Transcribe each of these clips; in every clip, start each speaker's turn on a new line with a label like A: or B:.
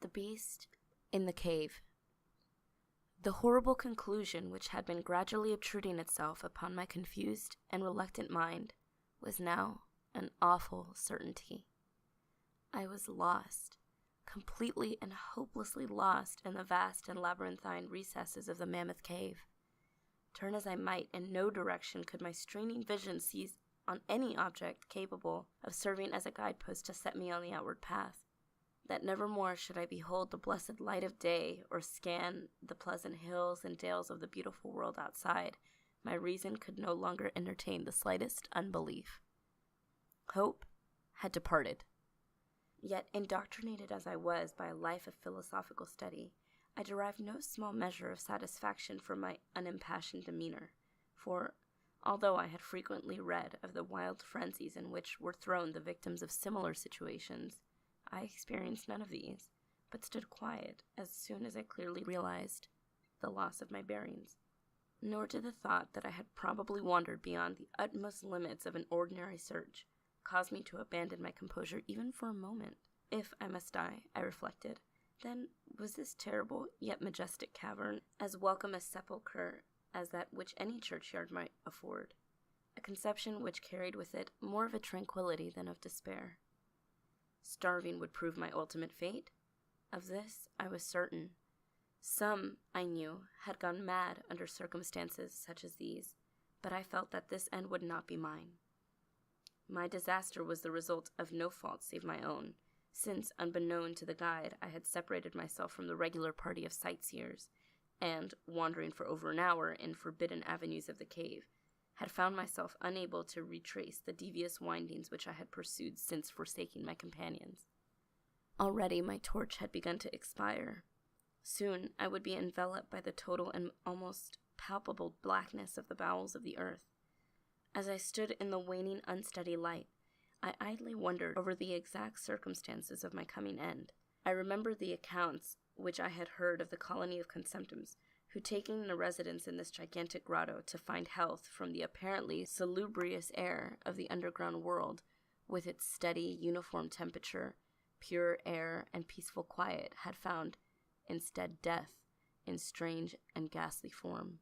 A: beast in the cave. The horrible conclusion which had been gradually obtruding itself upon my confused and reluctant mind was now an awful certainty. I was lost, completely and hopelessly lost in the vast and labyrinthine recesses of the mammoth cave. Turn as I might, in no direction could my straining vision seize on any object capable of serving as a guidepost to set me on the outward path. That nevermore should I behold the blessed light of day or scan the pleasant hills and dales of the beautiful world outside, my reason could no longer entertain the slightest unbelief. Hope had departed. Yet, indoctrinated as I was by a life of philosophical study, I derived no small measure of satisfaction from my unimpassioned demeanor, for, although I had frequently read of the wild frenzies in which were thrown the victims of similar situations, I experienced none of these, but stood quiet as soon as I clearly realized the loss of my bearings. Nor did the thought that I had probably wandered beyond the utmost limits of an ordinary search cause me to abandon my composure even for a moment. If I must die, I reflected, then was this terrible yet majestic cavern as welcome a sepulchre as that which any churchyard might afford, a conception which carried with it more of a tranquillity than of despair. Starving would prove my ultimate fate. Of this I was certain. Some, I knew, had gone mad under circumstances such as these, but I felt that this end would not be mine. My disaster was the result of no fault save my own, since, unbeknown to the guide, I had separated myself from the regular party of sightseers, and, wandering for over an hour in forbidden avenues of the cave, had found myself unable to retrace the devious windings which I had pursued since forsaking my companions. Already my torch had begun to expire. Soon I would be enveloped by the total and almost palpable blackness of the bowels of the earth. As I stood in the waning, unsteady light, I idly wondered over the exact circumstances of my coming end. I remembered the accounts which I had heard of the colony of consumptives, who, taking a residence in this gigantic grotto to find health from the apparently salubrious air of the underground world, with its steady, uniform temperature, pure air, and peaceful quiet, had found, instead, death in strange and ghastly form.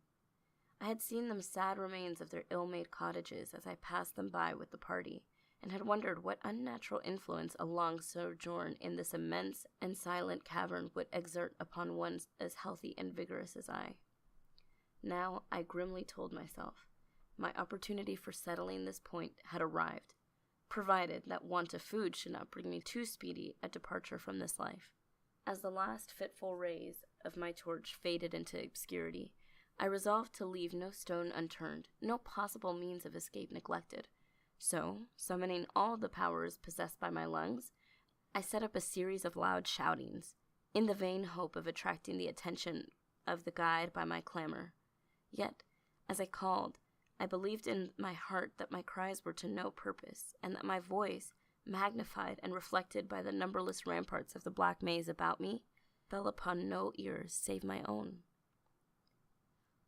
A: I had seen them sad remains of their ill-made cottages as I passed them by with the party, and had wondered what unnatural influence a long sojourn in this immense and silent cavern would exert upon one as healthy and vigorous as I. Now, I grimly told myself, my opportunity for settling this point had arrived, provided that want of food should not bring me too speedy a departure from this life. As the last fitful rays of my torch faded into obscurity, I resolved to leave no stone unturned, no possible means of escape neglected. So, summoning all the powers possessed by my lungs, I set up a series of loud shoutings, in the vain hope of attracting the attention of the guide by my clamor. Yet, as I called, I believed in my heart that my cries were to no purpose, and that my voice, magnified and reflected by the numberless ramparts of the black maze about me, fell upon no ears save my own.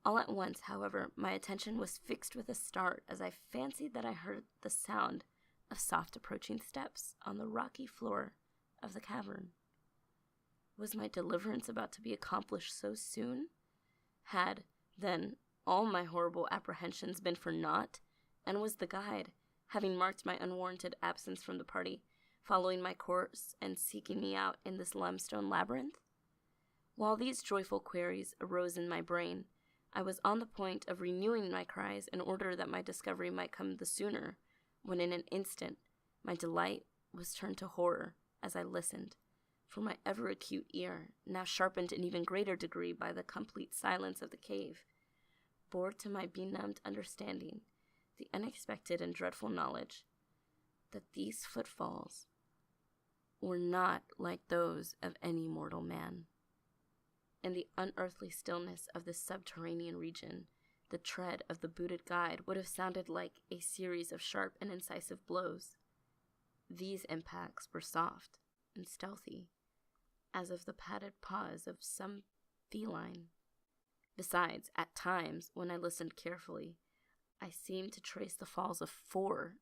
A: All at once, however, my attention was fixed with a start as I fancied that I heard the sound of soft approaching steps on the rocky floor of the cavern. Was my deliverance about to be accomplished so soon? Had, then, all my horrible apprehensions been for naught, and was the guide, having marked my unwarranted absence from the party, following my course and seeking me out in this limestone labyrinth? While these joyful queries arose in my brain, I was on the point of renewing my cries in order that my discovery might come the sooner, when in an instant my delight was turned to horror as I listened, for my ever-acute ear, now sharpened in even greater degree by the complete silence of the cave, bore to my benumbed understanding the unexpected and dreadful knowledge that these footfalls were not like those of any mortal man. In the unearthly stillness of this subterranean region, the tread of the booted guide would have sounded like a series of sharp and incisive blows. These impacts were soft and stealthy, as of the padded paws of some feline. Besides, at times, when I listened carefully, I seemed to trace the falls of 4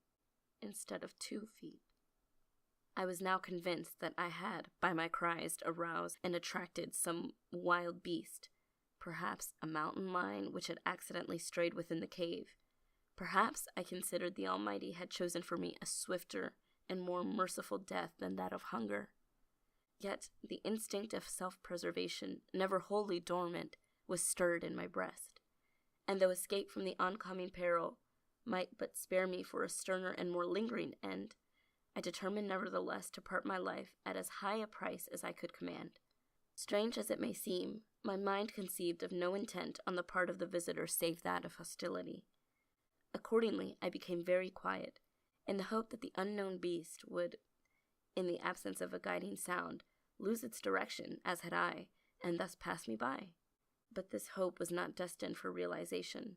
A: instead of 2 feet. I was now convinced that I had, by my cries, aroused and attracted some wild beast, perhaps a mountain lion which had accidentally strayed within the cave. Perhaps I considered the Almighty had chosen for me a swifter and more merciful death than that of hunger. Yet the instinct of self-preservation, never wholly dormant, was stirred in my breast, and though escape from the oncoming peril might but spare me for a sterner and more lingering end, I determined nevertheless to part my life at as high a price as I could command. Strange as it may seem, my mind conceived of no intent on the part of the visitor save that of hostility. Accordingly, I became very quiet, in the hope that the unknown beast would, in the absence of a guiding sound, lose its direction, as had I, and thus pass me by. But this hope was not destined for realization,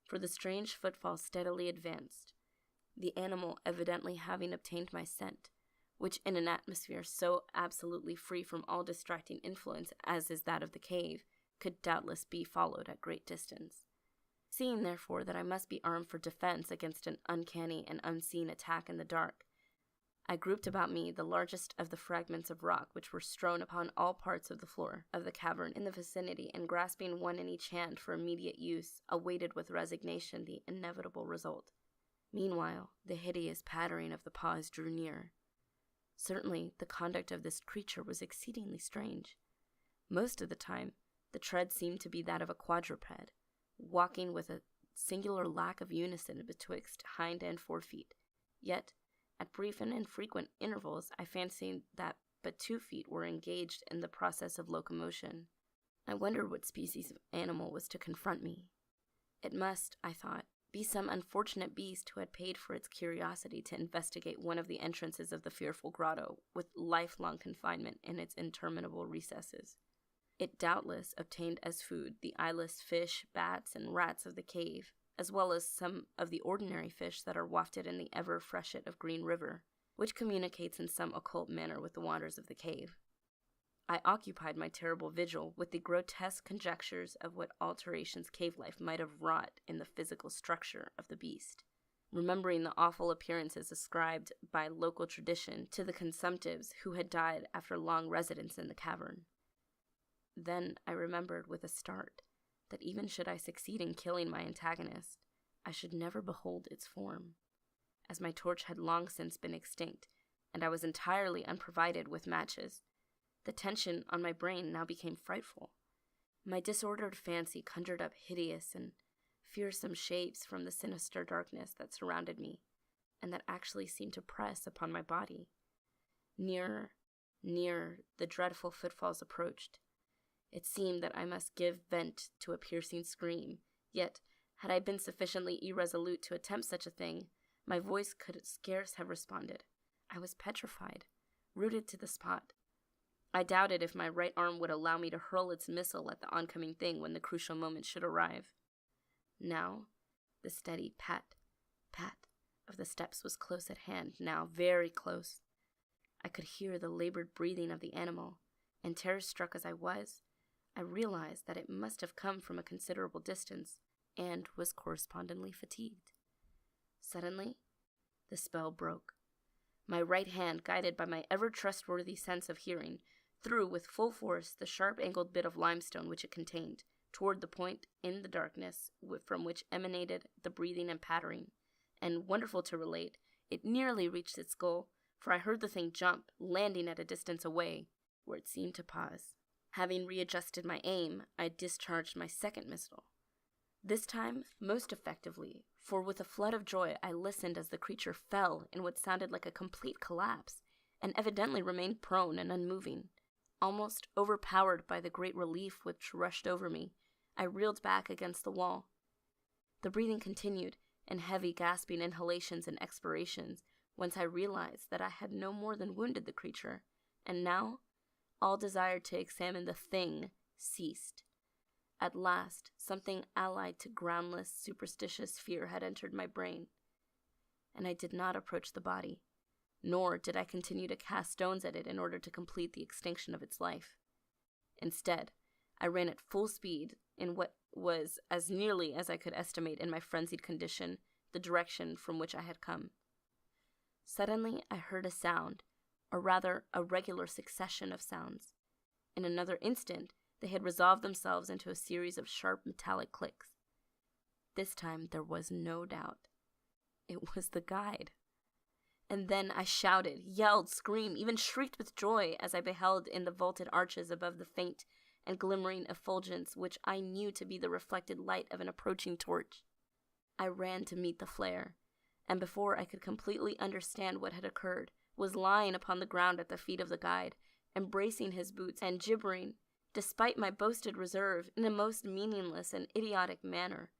A: for the strange footfall steadily advanced, the animal evidently having obtained my scent, which in an atmosphere so absolutely free from all distracting influence as is that of the cave, could doubtless be followed at great distance. Seeing, therefore, that I must be armed for defense against an uncanny and unseen attack in the dark, I grouped about me the largest of the fragments of rock which were strewn upon all parts of the floor of the cavern in the vicinity, and grasping one in each hand for immediate use, awaited with resignation the inevitable result. Meanwhile, the hideous pattering of the paws drew near. Certainly, the conduct of this creature was exceedingly strange. Most of the time, the tread seemed to be that of a quadruped, walking with a singular lack of unison betwixt hind and forefeet. Yet, at brief and infrequent intervals, I fancied that but 2 feet were engaged in the process of locomotion. I wondered what species of animal was to confront me. It must, I thought, be some unfortunate beast who had paid for its curiosity to investigate one of the entrances of the fearful grotto, with lifelong confinement in its interminable recesses. It doubtless obtained as food the eyeless fish, bats, and rats of the cave, as well as some of the ordinary fish that are wafted in the ever freshet of Green River, which communicates in some occult manner with the waters of the cave. I occupied my terrible vigil with the grotesque conjectures of what alterations cave life might have wrought in the physical structure of the beast, remembering the awful appearances ascribed by local tradition to the consumptives who had died after long residence in the cavern. Then I remembered with a start that even should I succeed in killing my antagonist, I should never behold its form, as my torch had long since been extinct, and I was entirely unprovided with matches. The tension on my brain now became frightful. My disordered fancy conjured up hideous and fearsome shapes from the sinister darkness that surrounded me, and that actually seemed to press upon my body. Nearer, nearer, the dreadful footfalls approached. It seemed that I must give vent to a piercing scream, yet, had I been sufficiently irresolute to attempt such a thing, my voice could scarce have responded. I was petrified, rooted to the spot. I doubted if my right arm would allow me to hurl its missile at the oncoming thing when the crucial moment should arrive. Now, the steady pat, pat of the steps was close at hand, now very close. I could hear the labored breathing of the animal, and terror-struck as I was, I realized that it must have come from a considerable distance, and was correspondingly fatigued. Suddenly, the spell broke. My right hand, guided by my ever-trustworthy sense of hearing, threw with full force the sharp-angled bit of limestone which it contained, toward the point in the darkness from which emanated the breathing and pattering, and, wonderful to relate, it nearly reached its goal, for I heard the thing jump, landing at a distance away, where it seemed to pause. Having readjusted my aim, I discharged my second missile. This time, most effectively, for with a flood of joy I listened as the creature fell in what sounded like a complete collapse, and evidently remained prone and unmoving. Almost overpowered by the great relief which rushed over me, I reeled back against the wall. The breathing continued, in heavy gasping inhalations and expirations, whence I realized that I had no more than wounded the creature, and now all desire to examine the thing ceased. At last, something allied to groundless, superstitious fear had entered my brain, and I did not approach the body, nor did I continue to cast stones at it in order to complete the extinction of its life. Instead, I ran at full speed in what was, as nearly as I could estimate in my frenzied condition, the direction from which I had come. Suddenly, I heard a sound, or rather a regular succession of sounds. In another instant, they had resolved themselves into a series of sharp metallic clicks. This time there was no doubt. It was the guide. And then I shouted, yelled, screamed, even shrieked with joy as I beheld in the vaulted arches above the faint and glimmering effulgence which I knew to be the reflected light of an approaching torch. I ran to meet the flare, and before I could completely understand what had occurred, was lying upon the ground at the feet of the guide, embracing his boots and gibbering, despite my boasted reserve, in a most meaningless and idiotic manner,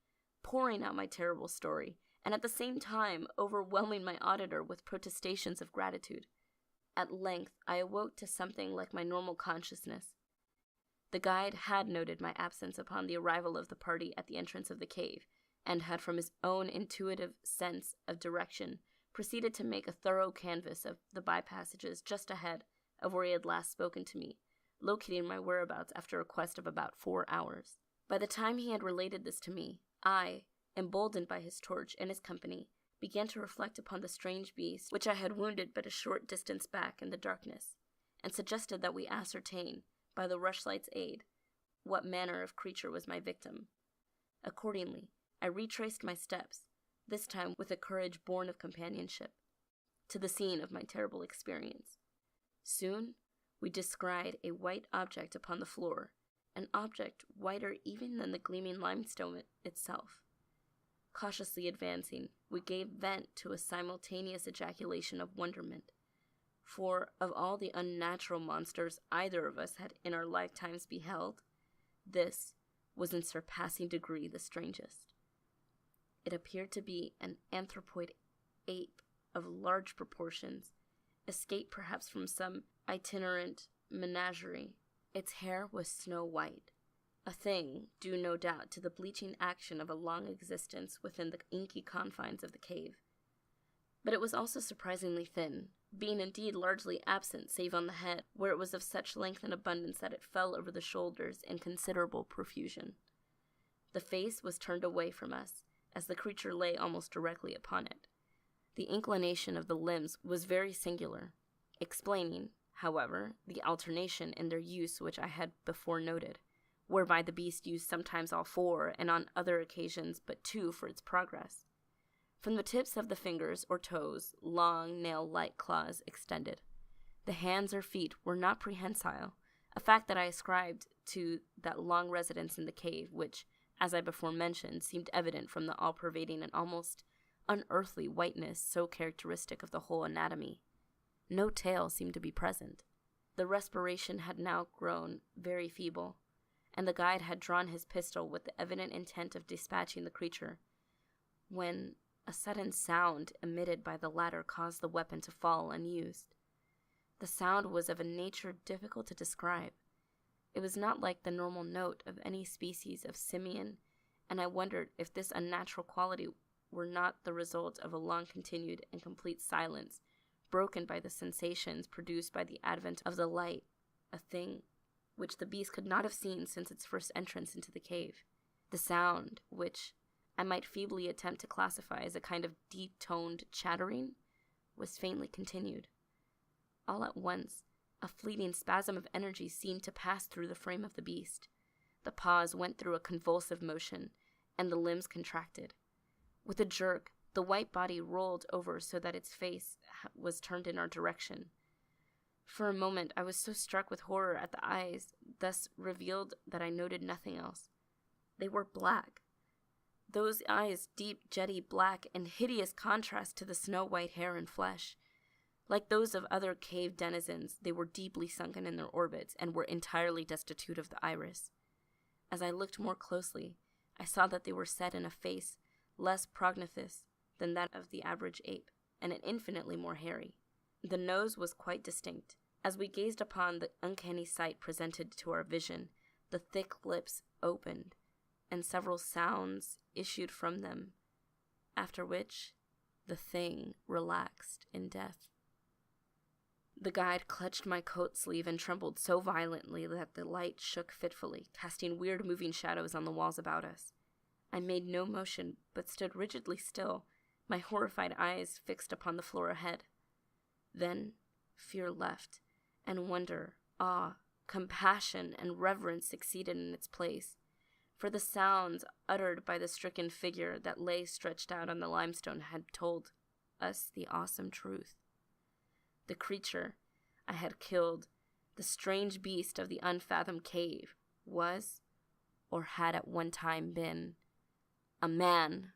A: pouring out my terrible story, and at the same time overwhelming my auditor with protestations of gratitude. At length, I awoke to something like my normal consciousness. The guide had noted my absence upon the arrival of the party at the entrance of the cave, and had from his own intuitive sense of direction proceeded to make a thorough canvass of the by-passages just ahead of where he had last spoken to me, locating my whereabouts after a quest of about 4 hours. By the time he had related this to me, I, emboldened by his torch and his company, began to reflect upon the strange beast which I had wounded but a short distance back in the darkness, and suggested that we ascertain, by the rushlight's aid, what manner of creature was my victim. Accordingly, I retraced my steps, this time with a courage born of companionship, to the scene of my terrible experience. Soon, we descried a white object upon the floor, an object whiter even than the gleaming limestone itself. Cautiously advancing, we gave vent to a simultaneous ejaculation of wonderment, for of all the unnatural monsters either of us had in our lifetimes beheld, this was in surpassing degree the strangest. It appeared to be an anthropoid ape of large proportions, escaped perhaps from some itinerant menagerie. Its hair was snow white, a thing due no doubt to the bleaching action of a long existence within the inky confines of the cave. But it was also surprisingly thin, being indeed largely absent save on the head, where it was of such length and abundance that it fell over the shoulders in considerable profusion. The face was turned away from us, as the creature lay almost directly upon it. The inclination of the limbs was very singular, explaining, however, the alternation in their use which I had before noted, whereby the beast used sometimes all 4, and on other occasions but 2 for its progress. From the tips of the fingers or toes, long, nail-like claws extended. The hands or feet were not prehensile, a fact that I ascribed to that long residence in the cave, which, as I before mentioned, seemed evident from the all-pervading and almost unearthly whiteness so characteristic of the whole anatomy. No tail seemed to be present. The respiration had now grown very feeble, and the guide had drawn his pistol with the evident intent of dispatching the creature, when a sudden sound emitted by the latter caused the weapon to fall unused. The sound was of a nature difficult to describe. It was not like the normal note of any species of simian, and I wondered if this unnatural quality were not the result of a long-continued and complete silence, broken by the sensations produced by the advent of the light, a thing which the beast could not have seen since its first entrance into the cave. The sound, which I might feebly attempt to classify as a kind of deep-toned chattering, was faintly continued. All at once, a fleeting spasm of energy seemed to pass through the frame of the beast. The paws went through a convulsive motion, and the limbs contracted. With a jerk, the white body rolled over so that its face was turned in our direction. For a moment, I was so struck with horror at the eyes thus revealed that I noted nothing else. They were black. Those eyes deep, jetty black, in hideous contrast to the snow-white hair and flesh. Like those of other cave denizens, they were deeply sunken in their orbits and were entirely destitute of the iris. As I looked more closely, I saw that they were set in a face less prognathous than that of the average ape, and infinitely more hairy. The nose was quite distinct. As we gazed upon the uncanny sight presented to our vision, the thick lips opened, and several sounds issued from them, after which the thing relaxed in death. The guide clutched my coat sleeve and trembled so violently that the light shook fitfully, casting weird moving shadows on the walls about us. I made no motion, but stood rigidly still, my horrified eyes fixed upon the floor ahead. Then, fear left, and wonder, awe, compassion, and reverence succeeded in its place, for the sounds uttered by the stricken figure that lay stretched out on the limestone had told us the awesome truth. The creature I had killed, the strange beast of the unfathomed cave, was, or had at one time been, a man.